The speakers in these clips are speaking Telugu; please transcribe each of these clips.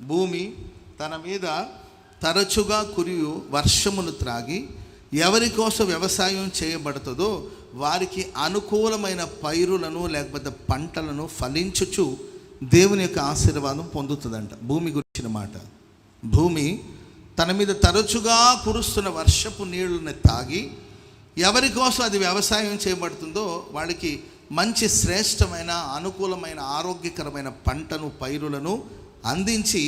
భూమి తన మీద తరచుగా కురియు వర్షమును త్రాగి ఎవరి కోసం వ్యవసాయం చేయబడుతుందో వారికి అనుకూలమైన పైరులను లేకపోతే పంటలను ఫలించుచు దేవుని యొక్క ఆశీర్వాదం పొందుతుందంట. భూమి గురించిన మాట. భూమి తన మీద తరచుగా కురుస్తున్న వర్షపు నీళ్ళని తాగి ఎవరి కోసం అది వ్యవసాయం చేయబడుతుందో వాళ్ళకి మంచి శ్రేష్టమైన అనుకూలమైన ఆరోగ్యకరమైన పంటను పైరులను అందించి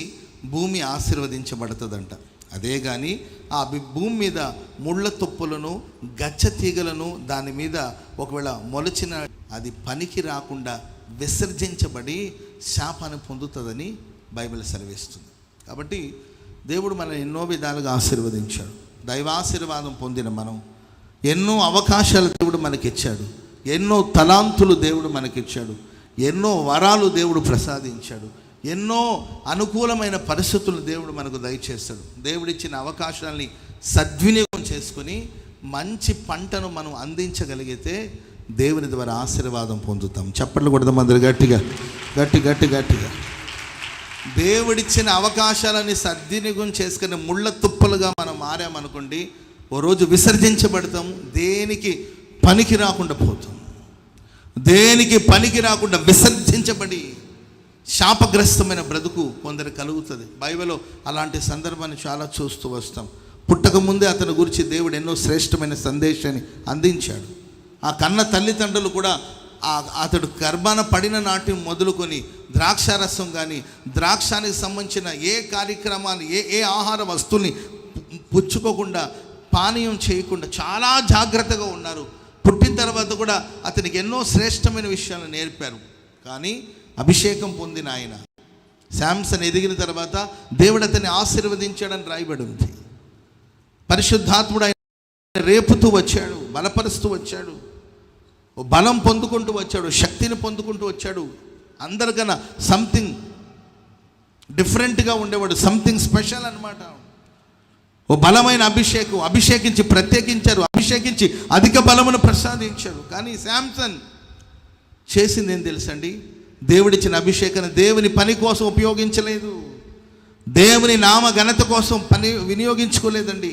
భూమి ఆశీర్వదించబడుతుందంట. అదే కానీ ఆ భూమి మీద ముళ్ళ తుప్పులను గచ్చ తీగలను దాని మీద ఒకవేళ మొలచిన అది పనికి రాకుండా విసర్జించబడి శాపాన్ని పొందుతుందని బైబిల్ సెలవిస్తుంది. కాబట్టి దేవుడు మనల్ని ఎన్నో విధాలుగా ఆశీర్వదించాడు. దైవాశీర్వాదం పొందిన మనం ఎన్నో అవకాశాలు దేవుడు మనకిచ్చాడు, ఎన్నో తలాంతులు దేవుడు మనకిచ్చాడు, ఎన్నో వరాలు దేవుడు ప్రసాదించాడు, ఎన్నో అనుకూలమైన పరిస్థితులు దేవుడు మనకు దయచేస్తాడు. దేవుడిచ్చిన అవకాశాలని సద్వినియోగం చేసుకుని మంచి పంటను మనం అందించగలిగితే దేవుని ద్వారా ఆశీర్వాదం పొందుతాం. చప్పట్లు కొడదాం అందరు గట్టిగా గట్టిగా. దేవుడిచ్చిన అవకాశాలని సద్వినియోగం చేసుకుని ముళ్ళ తుప్పలుగా మనం మారామనుకోండి, ఓ రోజు విసర్జించబడతాం, దేనికి పనికి రాకుండా పోతాం, దేనికి పనికి రాకుండా విసర్జించబడి శాపగ్రస్తమైన బ్రతుకు కొందరు కలుగుతుంది. బైబిల్లో అలాంటి సందర్భాన్ని చాలా చూస్తూ వస్తాం. పుట్టక ముందే అతని గురించి దేవుడు ఎన్నో శ్రేష్టమైన సందేశాన్ని అందించాడు. ఆ కన్న తల్లిదండ్రులు కూడా అతడు గర్భాన పడిన నాటి మొదలుకొని ద్రాక్షారసం కానీ ద్రాక్షానికి సంబంధించిన ఏ కార్యక్రమాలు ఏ ఆహార వస్తువుల్ని పుచ్చుకోకుండా పానీయం చేయకుండా చాలా జాగ్రత్తగా ఉన్నారు. పుట్టిన తర్వాత కూడా అతనికి ఎన్నో శ్రేష్టమైన విషయాలు నేర్పారు. కానీ అభిషేకం పొందిన ఆయన శాంసన్ ఎదిగిన తర్వాత దేవుడు అతన్ని ఆశీర్వదించాడని రాయబడి ఉంది. పరిశుద్ధాత్ముడు ఆయన రేపుతూ వచ్చాడు, బలపరుస్తూ వచ్చాడు, బలం పొందుకుంటూ వచ్చాడు, శక్తిని పొందుకుంటూ వచ్చాడు. అందరికన్నా సంథింగ్ డిఫరెంట్గా ఉండేవాడు, సంథింగ్ స్పెషల్ అన్నమాట. ఓ బలమైన అభిషేకించి ప్రత్యేకించారు, అభిషేకించి అధిక బలమును ప్రసాదించారు. కానీ శాంసన్ చేసింది ఏం తెలుసండి? దేవుడిచ్చిన అభిషేకాన్ని దేవుని పని కోసం ఉపయోగించలేదు, దేవుని నామ ఘనత కోసం పని వినియోగించుకోలేదండి.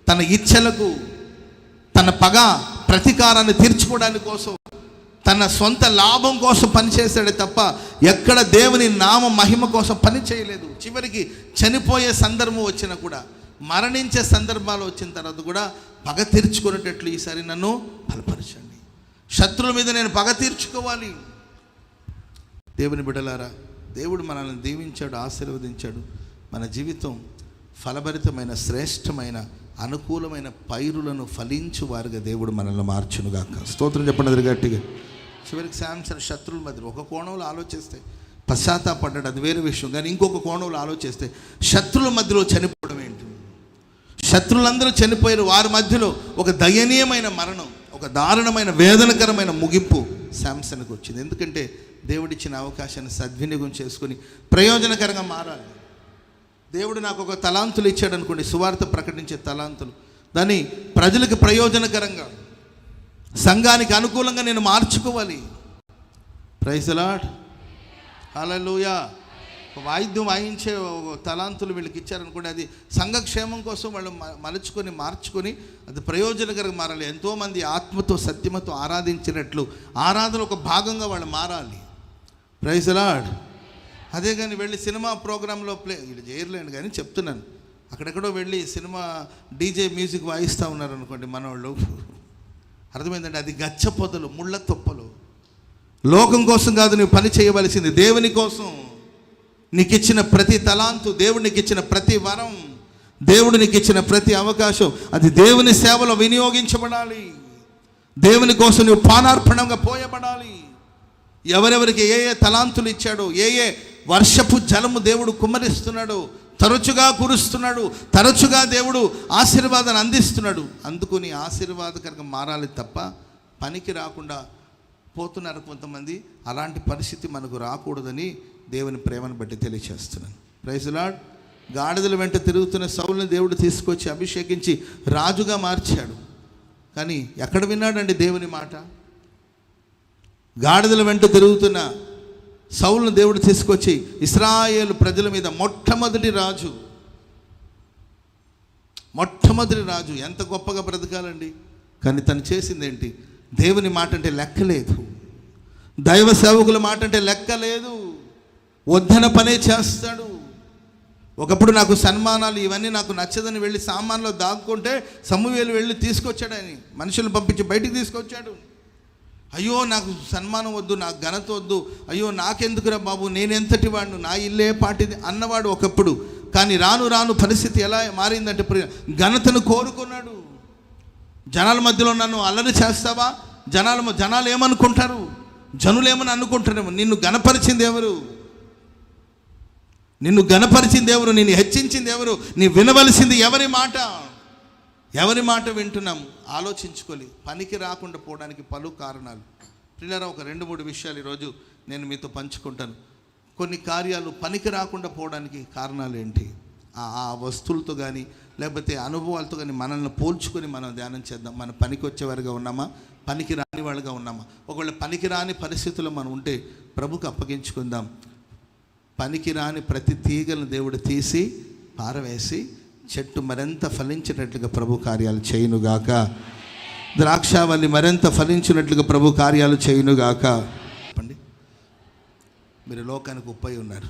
తన ఇచ్ఛలకు, తన పగ ప్రతీకారాన్ని తీర్చుకోవడానికి కోసం, తన సొంత లాభం కోసం పనిచేశాడే తప్ప ఎక్కడ దేవుని నామ మహిమ కోసం పని చేయలేదు. చివరికి చనిపోయే సందర్భం వచ్చినా కూడా, మరణించే సందర్భాలు వచ్చిన తర్వాత కూడా పగ తీర్చుకునేటట్లు ఈసారి నన్ను బలపరచండి, శత్రువుల మీద నేను పగ తీర్చుకోవాలి. దేవుని బిడ్డలారా, దేవుడు మనల్ని దీవించాడు, ఆశీర్వదించాడు. మన జీవితం ఫలభరితమైన శ్రేష్టమైన అనుకూలమైన పైరులను ఫలించు వారుగా దేవుడు మనల్ని మార్చునుగాక. స్తోత్రం చెప్పండి గట్టిగా. చివరికి శాంసన్ శత్రువుల మధ్య ఒక కోణంలో ఆలోచిస్తే పశ్చాత్తాపడ్డాడు, అది వేరే విషయం. కానీ ఇంకొక కోణంలో ఆలోచిస్తే శత్రువుల మధ్యలో చనిపోవడం ఏంటి? శత్రువులందరూ చనిపోయారు, వారి మధ్యలో ఒక దయనీయమైన మరణం, ఒక దారుణమైన వేదనకరమైన ముగింపు శాంసన్కి వచ్చింది. ఎందుకంటే దేవుడిచ్చిన అవకాశాన్ని సద్వినియోగం చేసుకుని ప్రయోజనకరంగా మారాలి. దేవుడు నాకు ఒక తలాంతులు ఇచ్చాడు అనుకోండి, సువార్త ప్రకటించే తలాంతులు, దాన్ని ప్రజలకు ప్రయోజనకరంగా సంఘానికి అనుకూలంగా నేను మార్చుకోవాలి. ప్రైజ్ ది లార్డ్, హల్లెలూయా. వాయిద్యం వాయించే తలాంతులు వీళ్ళకి ఇచ్చారనుకోండి, అది సంఘక్షేమం కోసం వాళ్ళు మార్చుకొని అది ప్రయోజనకరంగా మారాలి. ఎంతోమంది ఆత్మతో సత్యమతో ఆరాధించినట్లు ఆరాధన ఒక భాగంగా వాళ్ళు మారాలి. Praise the Lord. అదే కానీ వెళ్ళి సినిమా ప్రోగ్రాంలో వీళ్ళు చేయలేండి కానీ చెప్తున్నాను, అక్కడెక్కడో వెళ్ళి సినిమా డీజే మ్యూజిక్ వాయిస్తూ ఉన్నారనుకోండి మనవాళ్ళు, అర్థమైందండి, అది గచ్చ పొదలు, ముళ్ళ తుప్పలు. లోకం కోసం కాదు నువ్వు పని చేయవలసింది, దేవుని కోసం. నీకు ఇచ్చిన ప్రతి తలాంతు, దేవుడు నీకు ఇచ్చిన ప్రతి వరం, దేవుడు నీకు ఇచ్చిన ప్రతి అవకాశం అది దేవుని సేవలో వినియోగించబడాలి. దేవుని కోసం నువ్వు పానార్పణంగా పోయబడాలి. ఎవరెవరికి ఏ ఏ తలాంతులు ఇచ్చాడో, ఏ ఏ వర్షపు జలము దేవుడు కుమ్మరిస్తున్నాడు, తరచుగా కురుస్తున్నాడు, తరచుగా దేవుడు ఆశీర్వాదాన్ని అందిస్తున్నాడు. అందుకుని ఆశీర్వాదకరంగా మారాలి తప్ప పనికి రాకుండా పోతున్నారు కొంతమంది. అలాంటి పరిస్థితి మనకు రాకూడదని దేవుని ప్రేమను బట్టి తెలియచేస్తున్నాను. Praise the lord. గాడిదల వెంట తిరుగుతున్న సౌలుని దేవుడు తీసుకొచ్చి అభిషేకించి రాజుగా మార్చాడు. కానీ ఎక్కడ విన్నాడండి దేవుని మాట? గాడిదల వెంట తిరుగుతున్న సౌలును దేవుడు తీసుకొచ్చి ఇశ్రాయేలు ప్రజల మీద మొట్టమొదటి రాజు ఎంత గొప్పగా బ్రతకాలండి. కానీ తను చేసింది ఏంటి? దేవుని మాట అంటే లెక్కలేదు, దైవ సేవకుల మాట అంటే లెక్కలేదు, వద్దన పనే చేస్తాడు. ఒకప్పుడు నాకు సన్మానాలు ఇవన్నీ నాకు నచ్చదని వెళ్ళి సామాన్లో దాక్కుంటే సమూయేలు వెళ్ళి తీసుకొచ్చాడు. ఆయన మనుషులు పంపించి బయటికి తీసుకొచ్చాడు. అయ్యో నాకు సన్మానం వద్దు, నాకు ఘనత వద్దు, అయ్యో నాకెందుకురా బాబు, నేనెంతటి వాడిని, నా ఇల్లే పాటిది అన్నవాడు ఒకప్పుడు. కానీ రాను రాను పరిస్థితి ఎలా మారిందంటే ఘనతను కోరుకున్నాడు. జనాల మధ్యలో నన్ను అల్లరి చేస్తావా, జనాలు ఏమనుకుంటారు, జనులు ఏమని అనుకుంటారేమో. నిన్ను గణపరిచింది ఎవరు? నిన్ను హెచ్చించింది ఎవరు? నీ వినవలసింది ఎవరి మాట వింటున్నాం ఆలోచించుకోవాలి. పనికి రాకుండా పోవడానికి పలు కారణాలు. పిల్లరా, ఒక 2-3 విషయాలు ఈరోజు నేను మీతో పంచుకుంటాను. కొన్ని కార్యాలు పనికి రాకుండా పోవడానికి కారణాలు ఏంటి? ఆ వస్తువులతో కానీ లేకపోతే అనుభవాలతో కానీ మనల్ని పోల్చుకొని మనం ధ్యానం చేద్దాం. మన పనికి వచ్చేవారుగా ఉన్నామా, పనికి రాని వాళ్ళుగా ఉన్నామా? ఒకవేళ పనికి రాని పరిస్థితుల్లో మనం ఉంటే ప్రభుకు అప్పగించుకుందాం. పనికి రాని ప్రతి తీగలను దేవుడు తీసి పారవేసి చెట్టు మరింత ఫలించినట్లుగా ప్రభు కార్యాలు చేయునుగాక. ద్రాక్షావల్లి మరింత ఫలించినట్లుగా ప్రభు కార్యాలు చేయునుగాక. చెప్పండి, మీరు లోకానికి ఉప్పై ఉన్నారు,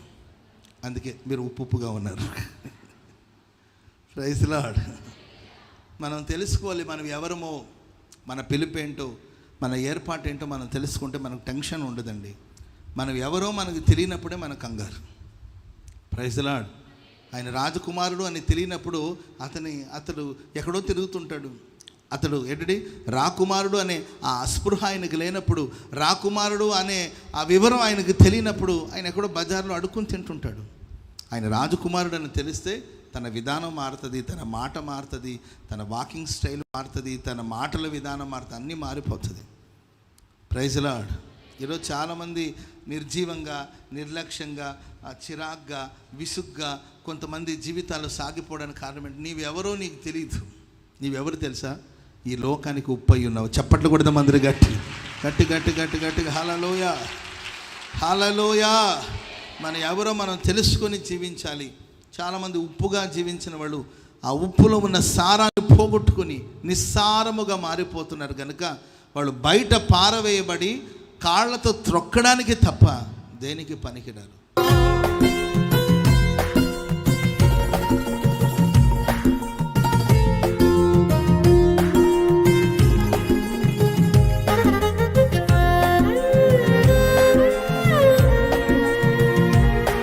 అందుకే మీరు ఉప్పుగా ఉన్నారు. Praise Lord. మనం తెలుసుకోవాలి మనం ఎవరమో, మన పిలుపేంటో, మన ఏర్పాటేంటో మనం తెలుసుకుంటే మనకు టెన్షన్ ఉండదండి. మనం ఎవరో మనకు తెలియనప్పుడే మన కంగారు. Praise Lord. ఆయన రాజకుమారుడు అని తెలియనప్పుడు అతడు ఎక్కడో తిరుగుతుంటాడు. అతడు రాకుమారుడు అనే ఆ అస్పృహ ఆయనకు లేనప్పుడు, రాకుమారుడు అనే ఆ వివరం ఆయనకు తెలియనప్పుడు ఆయన ఎక్కడో బజార్లో అడుక్కుని తింటుంటాడు. ఆయన రాజకుమారుడు అని తెలిస్తే తన విధానం మారుతుంది, తన మాట మారుతుంది, తన వాకింగ్ స్టైల్ మారుతుంది, తన మాటల విధానం మారుతుంది, అన్నీ మారిపోతుంది. Praise Lord. ఈరోజు చాలామంది నిర్జీవంగా, నిర్లక్ష్యంగా, చిరాగ్గా, విసుగ్గా కొంతమంది జీవితాలు సాగిపోవడానికి కారణం ఏంటి? నీవెవరో నీకు తెలియదు. నీవెవరు తెలుసా? ఈ లోకానికి ఉప్పై ఉన్నావు. చప్పట్లు కొడదాం అందరూ గట్టి గట్టి గట్టి గట్టి గట్టిగా హల్లెలూయా, హల్లెలూయా. మన ఎవరో మనం తెలుసుకొని జీవించాలి. చాలామంది ఉప్పుగా జీవించిన వాళ్ళు ఆ ఉప్పులో ఉన్న సారాన్ని పోగొట్టుకుని నిస్సారముగా మారిపోతున్నారు. కనుక వాళ్ళు బయట పారవేయబడి కాళ్ళతో త్రొక్కడానికి తప్ప దేనికి పనికిరారు.